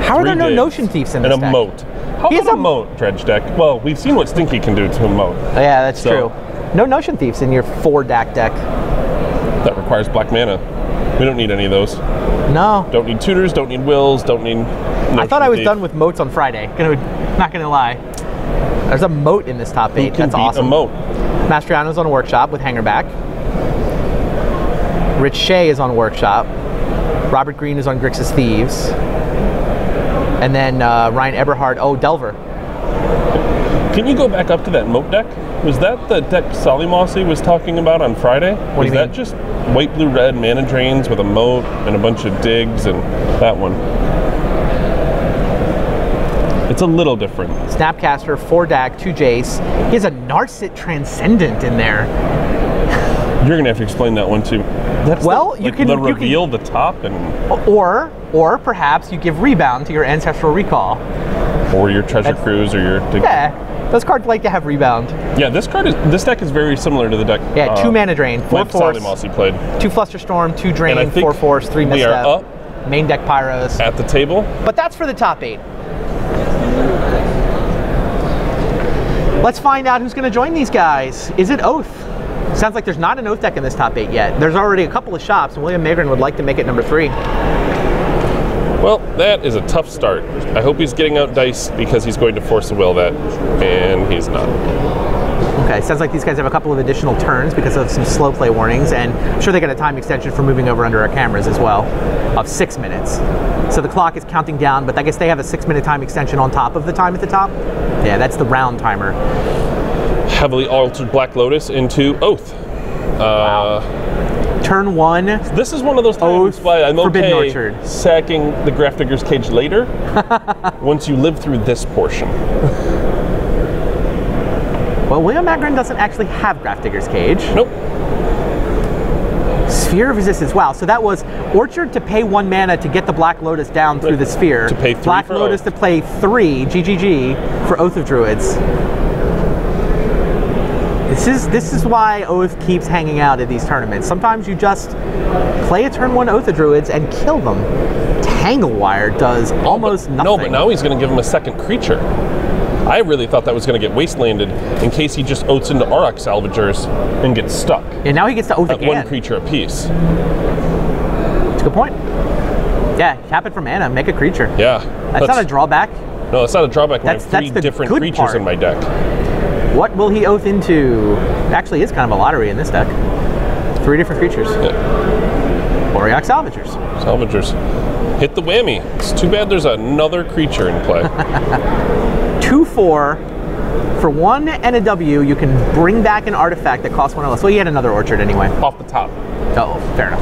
How are there no digs. Notion Thieves in this And a deck? moat. How He has about a a moat, Dredge deck? Well, we've seen what Stinky can do to a moat. Oh, yeah, that's So- true. No Notion Thieves in your 4 DAC deck. That requires black mana. We don't need any of those. No. Don't need tutors, don't need wills, don't need... I thought I was done with moats on Friday. Not gonna lie. There's a moat in this top 8. Who can That's beat awesome. a moat? Mastriano's on Workshop with Hangerback. Rich Shea is on Workshop. Robert Green is on Grixis Thieves. And then Ryan Eberhard, Delver. Can you go back up to that moat deck? Was that the deck Solimossy was talking about on Friday? What do was you that mean? just white, blue, red mana drains with a moat and a bunch of digs and that one? It's a little different. Snapcaster, 4 DAC, 2 Jace. He has a Narset Transcendent in there. You're gonna have to explain that one too. That's Well, the, you can- the you can- reveal, the top, and Or perhaps you give Rebound to your Ancestral Recall. or your treasure cruise or your. Yeah, those cards like to have Rebound. Yeah, this deck is very similar to the deck. Yeah, 2 mana drain, 4 Mike force, Solimossy played 2 Flusterstorm, 2 And I drain, think 4 force, 3 we are misstep. up Main deck Pyros. at the table. But that's for the top 8. Let's find out who's going to join these guys. Is it Oath? Sounds like there's not an Oath deck in this top 8 yet. There's already a couple of shops, and William Magrann would like to make it number 3. Well, that is a tough start. I hope he's getting out dice because he's going to force a will that, and he's not. Okay, sounds like these guys have a couple of additional turns because of some slow play warnings, and I'm sure they got a time extension for moving over under our cameras as well, of 6 minutes. So the clock is counting down, but I guess they have a 6-minute time extension on top of the time at the top. Yeah, that's the round timer. Heavily altered Black Lotus into Oath. Turn 1. This is one of those times Oath, why I'm Forbidden okay Orchard. sacking the Grafdigger's Cage later once you live through this portion. Well, William Magrann doesn't actually have Grafdigger's Cage. Nope. Sphere of Resistance. Wow, so that was Orchard to pay 1 mana to get the Black Lotus down through the sphere. To pay 3 Black for Lotus Oath. to play 3, GGG, for Oath of Druids. This is why Oath keeps hanging out at these tournaments. Sometimes you just play a turn 1 Oath of Druids and kill them. Tanglewire does almost nothing. No, but now he's going to give him a second creature. I really thought that was going to get wastelanded in case he just oaths into Auroch Salvagers and gets stuck Yeah, now he gets to Oath at again. 1 creature apiece. That's a good point. Yeah, tap it for mana, make a creature. Yeah. That's not a drawback. No, that's not a drawback when I That's- have 3 that's the different good creatures part. in my deck. What will he Oath into? Actually, it's kind of a lottery in this deck. 3 different creatures. Yeah. Auroch Salvagers. Salvagers. Hit the whammy. It's too bad there's another creature in play. 2/4. For 1 and a W, you can bring back an artifact that costs 1 or less. Well, you had another Orchard anyway. Off the top. Oh, fair enough.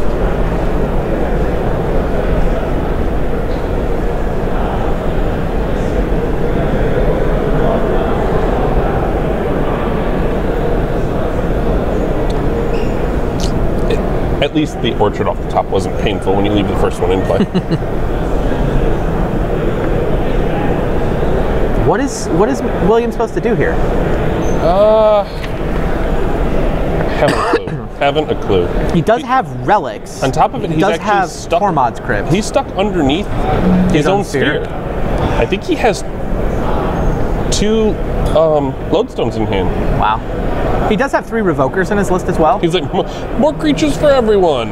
At least the Orchard off the top wasn't painful when you leave the first one in play. What is William supposed to do here? Haven't a clue. Haven't a clue. He does have relics. On top of it, he he's does actually have stuck. Tormod's Crypt. He's stuck underneath his own own sphere. sphere. I think he has 2 lodestones in hand. Wow. He does have 3 Revokers in his list as well. He's like, more creatures for everyone.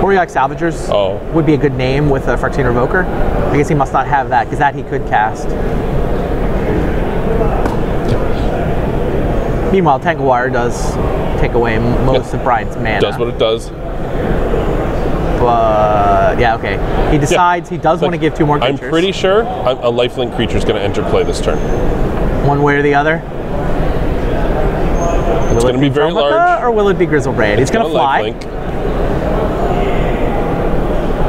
Auroch Salvagers would be a good name with a Phyrexian Revoker. I guess he must not have that, because that he could cast. Meanwhile, Tanglewire does take away most of Brian's mana. Does what it does. But, yeah, okay. He decides he does want to give 2 more I'm creatures. pretty sure a lifelink creature is going to enter play this turn. One way or the other. It's going to be very large. Or will it be Grizzlebraid? It's going to fly. Lifelink.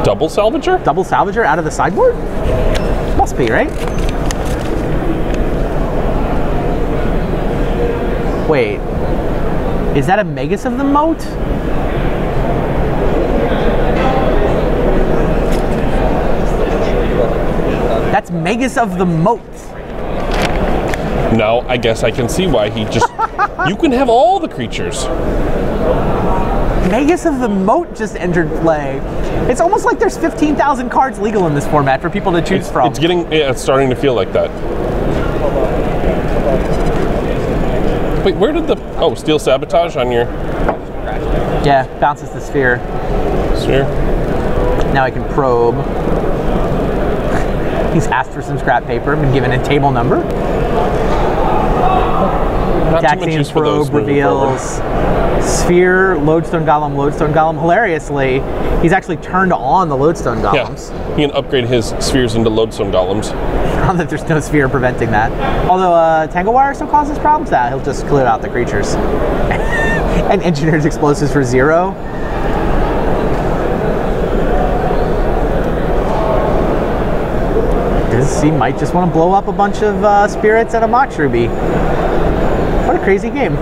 Double Salvager? Double Salvager out of the sideboard? Must be, right? Wait. Is that a Magus of the Moat? That's Magus of the Moat. Now, I guess I can see why he just... You can have all the creatures. Magus of the Moat just entered play. It's almost like there's 15,000 cards legal in this format for people to choose from. It's starting to feel like that. Wait, where did the... Oh, Steel Sabotage on your... Yeah, bounces the sphere. Sphere. Now I can probe. He's asked for some scrap paper, been given a table number. Not too much Taxian use for those probe reveals sphere, lodestone golem, lodestone golem. Hilariously, he's actually turned on the lodestone golems. Yeah, he can upgrade his spheres into lodestone golems. Now that there's no sphere preventing that. Although Tangle Wire still causes problems, he'll just clear out the creatures. And Engineered Explosives for 0. He might just want to blow up a bunch of spirits at a Mox Ruby. What a crazy game.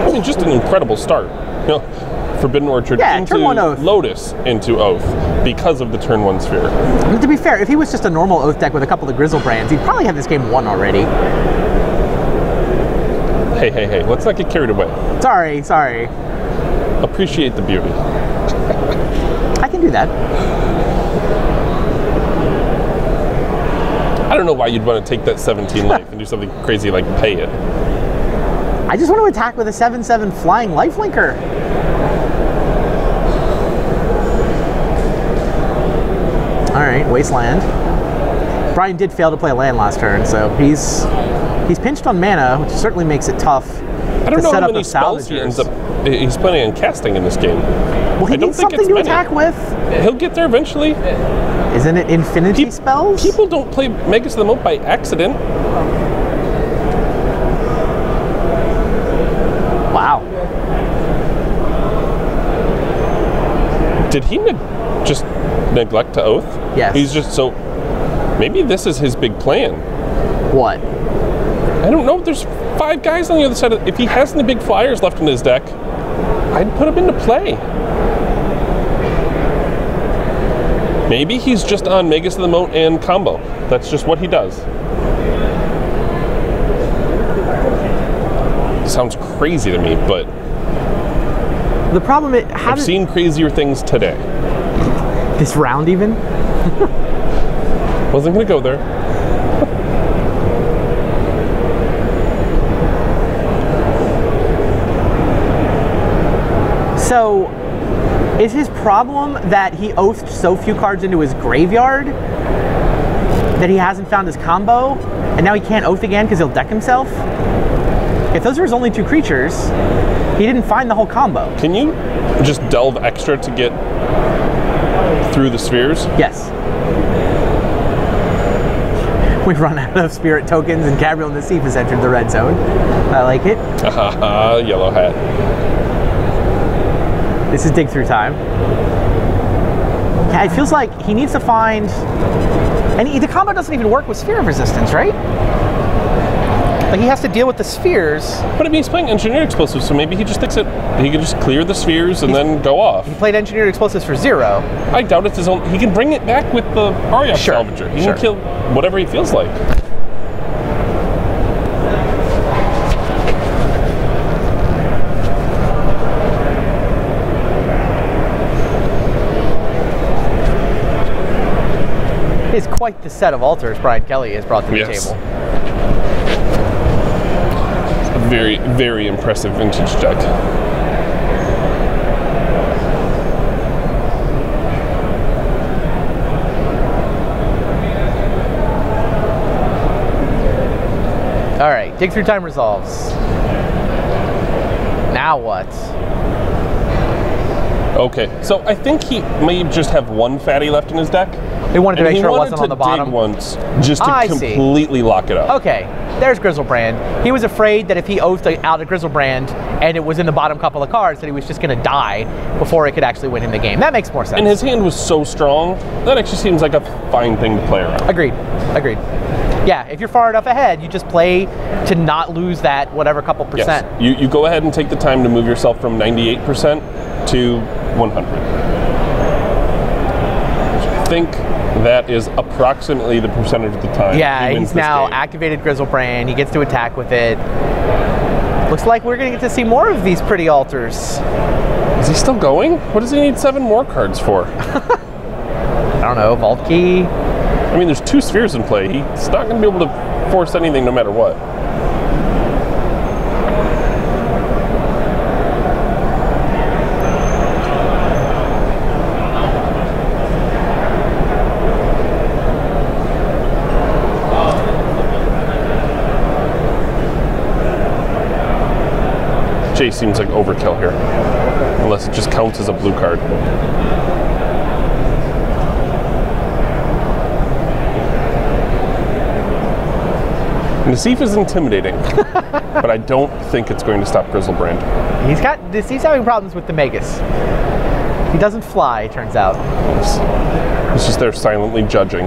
I mean, just an incredible start. You know, Forbidden Orchard into turn 1 Oath. Lotus into Oath because of the turn 1 sphere. I mean, to be fair, if he was just a normal Oath deck with a couple of Grizzlebrands, he'd probably have this game won already. Hey, let's not get carried away. Sorry. Appreciate the beauty. I can do that. I don't know why you'd want to take that 17 life and do something crazy like pay it. I just want to attack with a 7/7 flying lifelinker. All right, Wasteland. Brian did fail to play a land last turn, so he's pinched on mana, which certainly makes it tough. I don't know set how up many spells he ends up. He's planning on casting in this game. Well, he needs something to attack with. He'll get there eventually. Isn't it infinity spells? People don't play Magus of the Moat by accident. Wow. Did he just neglect to Oath? Yes. He's just so... Maybe this is his big plan. What? I don't know. There's 5 guys on the other side. If he has any big flyers left in his deck, I'd put him into play. Maybe he's just on Magus of the Moat and combo. That's just what he does. Sounds crazy to me, but... The problem is... I've seen crazier things today. This round even? Wasn't going to go there. So, is his problem that he oathed so few cards into his graveyard that he hasn't found his combo, and now he can't oath again because he'll deck himself? If those are his only 2 creatures, he didn't find the whole combo. Can you just delve extra to get through the spheres? Yes. We've run out of spirit tokens, and Gabriel Nassif has entered the red zone. I like it. Yellow hat. This is dig through time. Yeah, it feels like he needs to find... And the combo doesn't even work with sphere of resistance, right? Like, he has to deal with the spheres. But I mean, he's playing Engineered Explosives, so maybe he just thinks that he can just clear the spheres and then go off. He played Engineered Explosives for 0. I doubt it's his own... He can bring it back with the Aria Salvager. He can kill whatever he feels like. It's quite the set of altars Brian Kelly has brought to the table. It's a very, very impressive vintage deck. All right, dig through time resolves. Now what? Okay, so I think he may just have 1 fatty left in his deck. They wanted to make sure it wasn't on the bottom. Dig once, just to completely lock it up. Okay, there's Grizzlebrand. He was afraid that if he oathed out a Grizzlebrand and it was in the bottom couple of cards, that he was just going to die before it could actually win him the game. That makes more sense. And his hand was so strong, that actually seems like a fine thing to play around. Agreed. Yeah, if you're far enough ahead, you just play to not lose that whatever couple percent. Yes. You go ahead and take the time to move yourself from 98% to 100. I think that is approximately the percentage of the time. Yeah, he wins he's this now game. activated Grizzlebrand. He gets to attack with it. Looks like we're going to get to see more of these pretty altars. Is he still going? What does he need 7 more cards for? I don't know, Vault Key. I mean, there's 2 spheres in play. He's not going to be able to force anything no matter what. J seems like overkill here, unless it just counts as a blue card. Nassif is intimidating, but I don't think it's going to stop Grizzlebrand. He's having problems with the Magus. He doesn't fly, turns out. He's just there silently judging.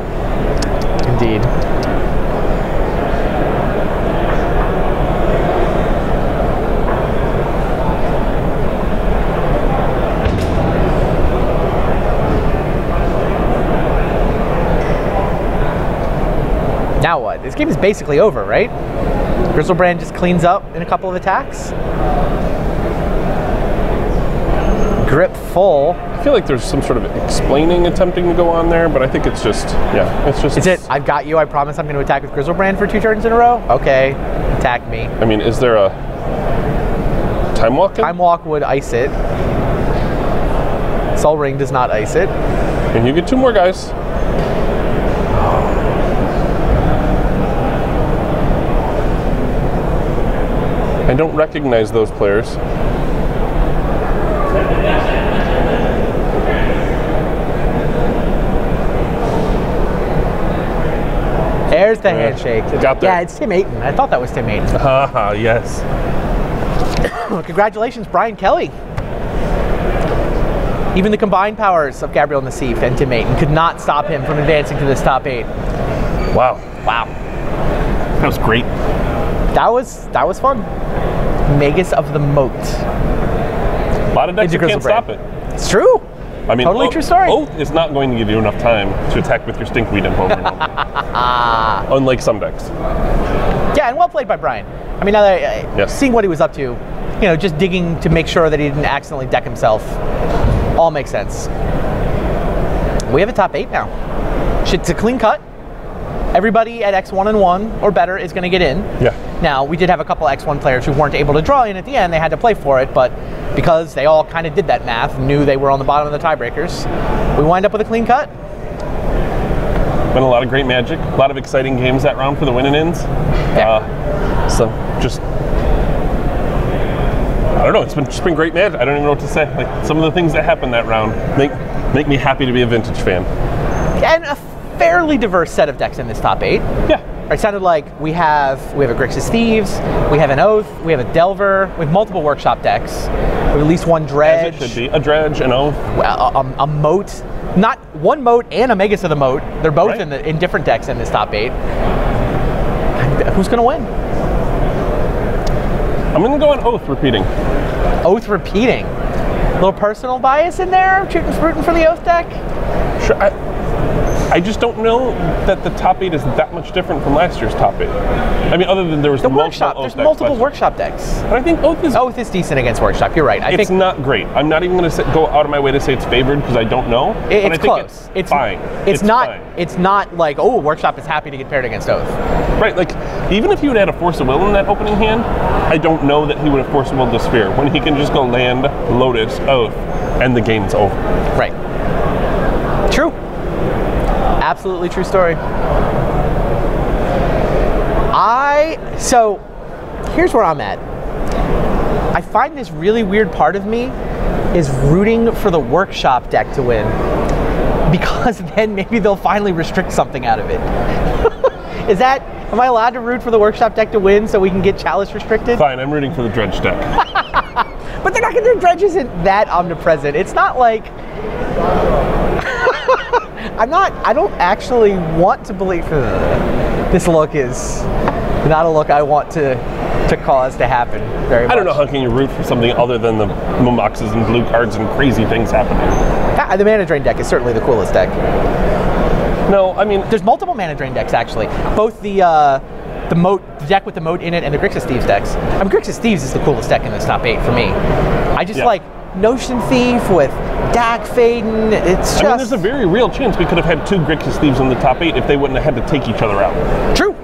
Indeed. Now what? This game is basically over, right? Grizzlebrand just cleans up in a couple of attacks. Grip full. I feel like there's some sort of explaining attempting to go on there, but I think it's just, yeah, it's just... Is it, I've got you, I promise I'm going to attack with Grizzlebrand for 2 turns in a row? Okay, attack me. I mean, is there a Time Walk? Time Walk would ice it. Sol Ring does not ice it. And you get 2 more guys. I don't recognize those players. There's the handshake. Got there. Yeah, it's Tim Ayton. I thought that was Tim Ayton. Haha, yes. Congratulations, Brian Kelly. Even the combined powers of Gabriel Nassif and Tim Ayton could not stop him from advancing to this top 8. Wow. Wow. That was great. That was fun. Magus of the Moat. A lot of decks that can't stop it. It's true. I mean, totally true story. Oath is not going to give you enough time to attack with your Stinkweed Imp over and over. Unlike some decks. Yeah, and well played by Brian. I mean, now that seeing what he was up to, you know, just digging to make sure that he didn't accidentally deck himself, all makes sense. We have a top 8 now. It's a clean cut. Everybody at X1 and 1 or better is going to get in. Yeah. Now, we did have a couple X1 players who weren't able to draw in at the end. They had to play for it, but because they all kind of did that math, knew they were on the bottom of the tiebreakers, we wind up with a clean cut. Been a lot of great Magic, a lot of exciting games that round for the win-and-ins. Yeah. So just, I don't know, it's just been great Magic. I don't even know what to say. Like, some of the things that happened that round make me happy to be a Vintage fan. And a fairly diverse set of decks in this top 8. Yeah. It sounded like we have a Grixis Thieves, we have an Oath, we have a Delver, with multiple Workshop decks. We have at least one Dredge. As it should be. A Dredge, an Oath. A Moat. Not one Moat and a Magus of the Moat. They're both in different decks in this top 8. Who's going to win? I'm going to go on Oath repeating. Oath repeating. A little personal bias in there, rooting for the Oath deck? Sure. I just don't know that the top 8 is that much different from last year's top 8. I mean, other than there was the Workshop. There's multiple Workshop decks. But I think Oath is decent against Workshop. You're right. It's not great. I'm not even going to go out of my way to say it's favored because I don't know. It's close. It's fine. It's not. Fine. It's not like, oh, Workshop is happy to get paired against Oath. Right. Like, even if he would have had a Force of Will in that opening hand, I don't know that he would have Force of Will to Sphere when he can just go land, Lotus, Oath, and the game's over. Right. True. Absolutely true story. So here's where I'm at. I find this really weird part of me is rooting for the Workshop deck to win, because then maybe they'll finally restrict something out of it. Am I allowed to root for the Workshop deck to win so we can get Chalice restricted? Fine, I'm rooting for the Dredge deck. But they're not going to. Dredge isn't that omnipresent. It's not like. I don't actually want to believe this look is not a look I want to cause to happen very much. I don't know how can you root for something other than the Momoxes and blue cards and crazy things happening. the Mana Drain deck is certainly the coolest deck. No, I mean, There's multiple Mana Drain decks, actually. Both the deck with the moat in it and the Grixis Thieves decks. I mean, Grixis Thieves is the coolest deck in this top 8 for me. I just like Notion Thief with Dak Faden. It's just... I mean, there's a very real chance we could have had 2 Grixis Thieves in the top 8 if they wouldn't have had to take each other out. True.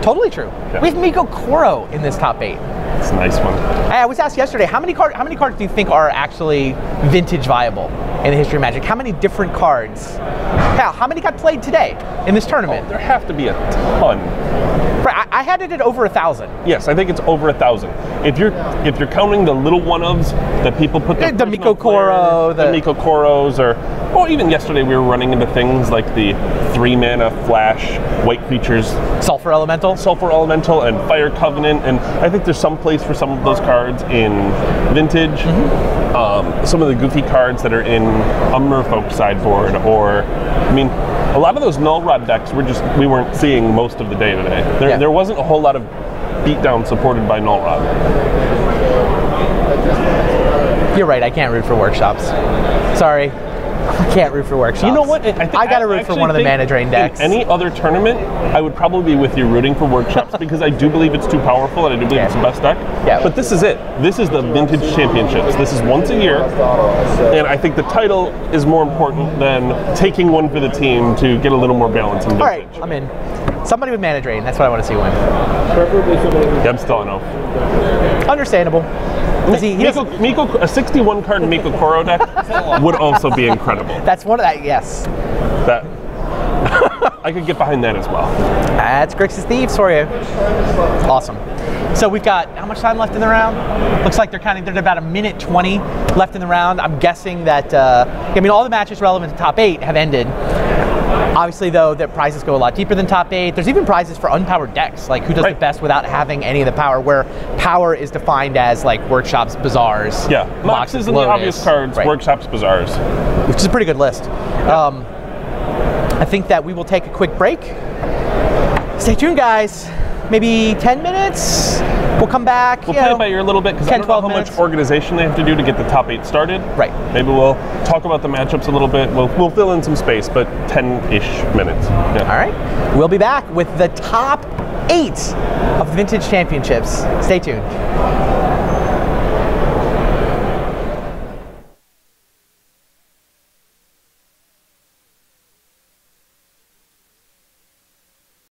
Totally true. Yeah. We have Miko Koro in this top 8. It's a nice one. I was asked yesterday, how many cards do you think are actually vintage viable in the history of Magic? How many different cards? Hell, how many got played today in this tournament? Oh, there have to be a ton. Right, I had it at over 1,000. Yes, I think it's over 1,000. If you're counting the little one-ofs that people put their The Miko Koro, the Miko Koros, or even yesterday we were running into things like the 3-mana flash white creatures, Sulfur Elemental, and Fire Covenant, and I think there's some place for some of those cards in Vintage. Some of the goofy cards that are in a Merfolk sideboard, or I mean, a lot of those Null Rod decks we weren't seeing most of the day today. There wasn't a whole lot of beatdown supported by Null Rod. You're right, I can't root for workshops. Sorry. I can't root for workshops. You know what? I gotta root for one of the Mana Drain decks. In any other tournament, I would probably be with you rooting for workshops because I do believe it's too powerful and I do believe it's the best deck. Yeah. But this is it. This is the Vintage Championships. This is once a year, and I think the title is more important than taking one for the team to get a little more balance in Vintage. All right, I'm in. Somebody with Mana Drain. That's what I want to see win. Preferably somebody who's... Yeah, I'm still no. Understandable. A 61 card Miko Koro deck would also be incredible. That's one of that. Yes. That I could get behind that as well. That's Grixis Thieves for you. Awesome. So we've got how much time left in the round? Looks like there's about 1:20 left in the round. I'm guessing that I mean all the matches relevant to top 8 have ended. Obviously, though, the prizes go a lot deeper than top 8. There's even prizes for unpowered decks, like who does the best without having any of the power, where power is defined as like Workshops, Bazaars. Yeah, Moxes and the obvious cards, Workshops, Bazaars. Which is a pretty good list. I think that we will take a quick break. Stay tuned, guys. Maybe 10 minutes. We'll come back. We'll play it by ear a little bit because I don't know how much organization they have to do to get the top 8 started. Right. Maybe we'll talk about the matchups a little bit. We'll fill in some space, but 10-ish minutes. Yeah. All right. We'll be back with the top 8 of the Vintage Championships. Stay tuned.